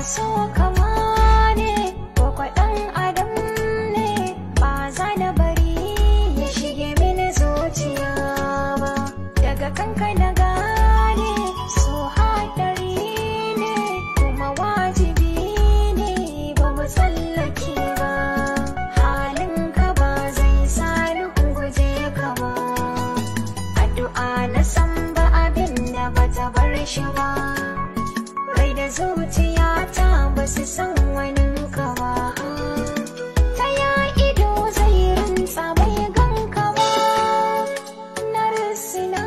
so kama ne ko kwaɗan adam ne ba za na bari ya shige mini zuciya ba. Daga kanka na gane so haɗari ne kuma wajibi ne ba mu tsallake ba. Halinka ba zai sa ni guje ka ba. Addu'a na san ba abin da ba ta bar shi ba. Rai da zuciyata ba su san wani ka ba. Ta ya ido zai rinsa bai ganka ba. Na risina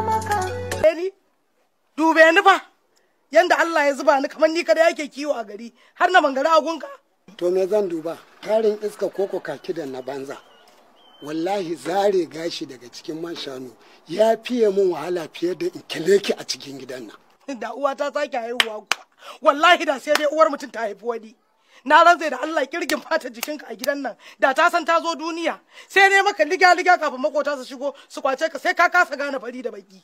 maka. Dube ni fa yanda Allah ya zuba ni kamar ni kada yake kiwo a gari har na mangara a gunka. To me zan duba tarin iska koko kaki da na banza. Wallahi zare gashi daga cikin man shanu ya fiye min wahala fiye da in kile ki a cikin gidan nan. Da uwa ta sake haihuwa wallahi da sai dai uwar mutum ta haifi wani. Na rantsa da Allah kirgin fata jikinka a gidan nan da ta san ta zo duniya sai ne maka liga kafin makota su shigo su kwace ka sai ka kasa gane fari da baki.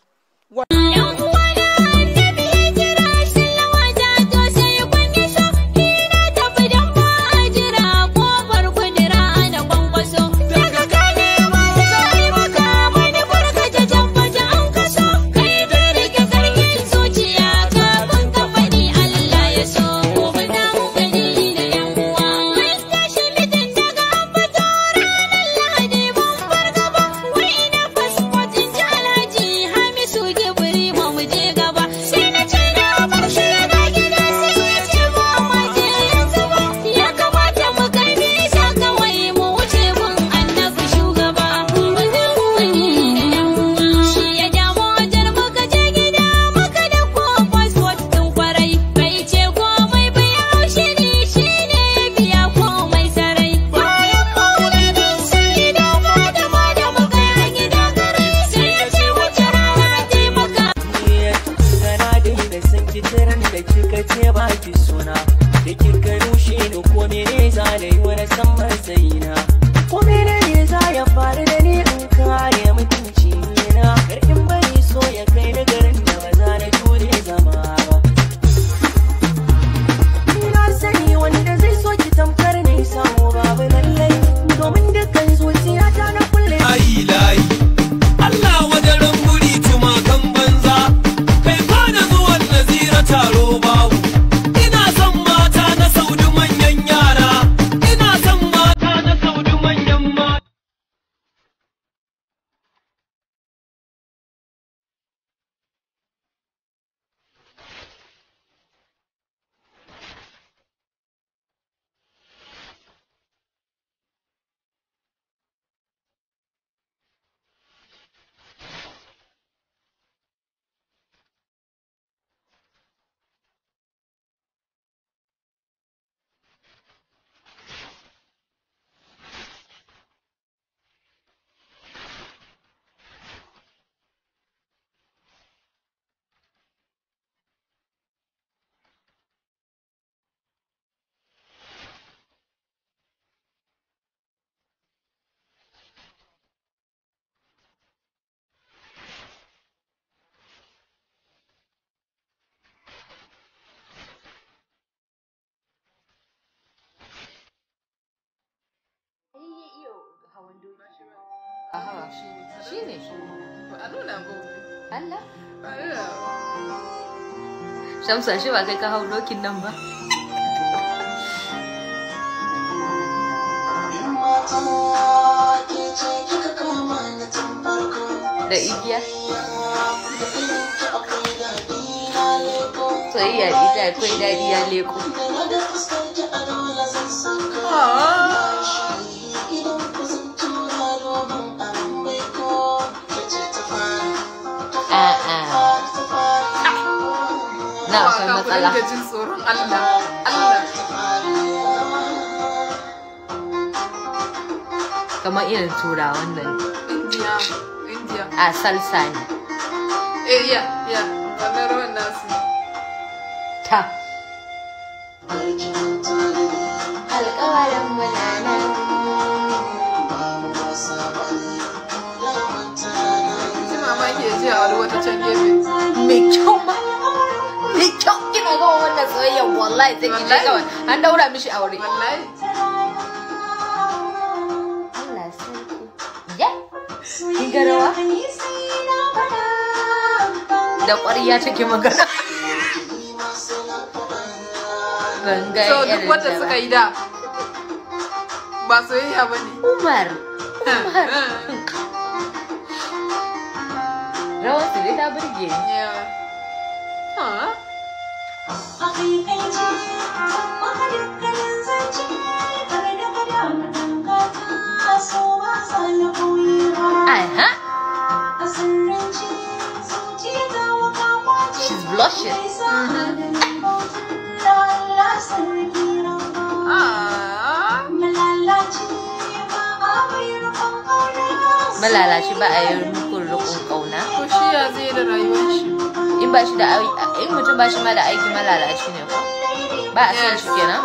Aha, shi ne. A nuna gobe. Allah? Shamsa shi ba kai ka hau dokin nan ba? Da igiya? Soyayya ita akwai daɗi ya leko. Na akwai matsala. Da jin tsoron Allah. Allah. Kamar irin turawan nan. India. A salsa ne. Ya. Wannan rawan nasu. Ta. Alƙawarin mulana. Ji mamaki ya ce a wani wata can gefe. Mai kyau ma. Mai kyau ina ya gama wannan soyayya wallahi sai ki je kawai an daura mishi aure. Wallahi. Allah sarki. Ya. Kin ga rawa? Da ƙwarya take magana. Ganga So duk wanda suka yi da ba soyayya ba ne. Umar. Rawar su dai ta burge ni. Aha. She's blushing. Malalaci ba a yi rukun kauna. Ko shi ya zai da rayuwar shi. In ba shi da in mutum ba shi ma da aiki malalaci ne ko? Ba a san shi kenan?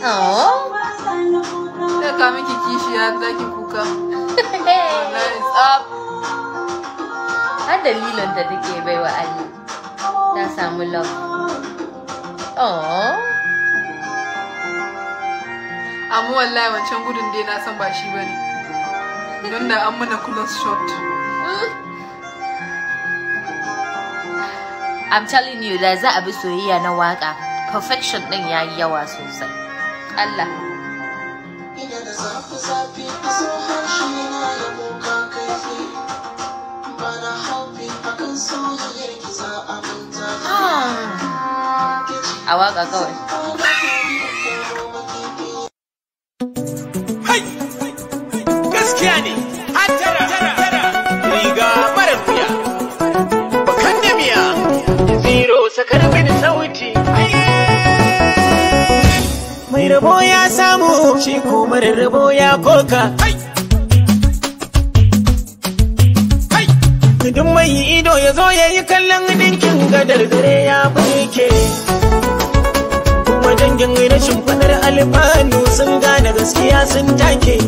Oh. Sai ka miki kishi ya zaki kuka. Wallahi tsaf. Har dalilin da take baiwa Ali. Ta samu love. Oh. Amma wallahi wancan gudun dai na san ba shi bane. Don da an mana close shot. I'm telling you da za a bi soyayya na waka. Perfection din yayi yawa sosai. Allah. A waka kawai. Gaskiya ne, hatara, riga mara wuya, bakan da miya, zero sakar mini sauti. Mai rabo ya samu, shi ko mara rabo ya koka. Duk mai ido ya zo ya yi kallon dinkin gadar dare ya burke. Kuma dangin rashin fadar alfanu sun gane gaskiya sun take.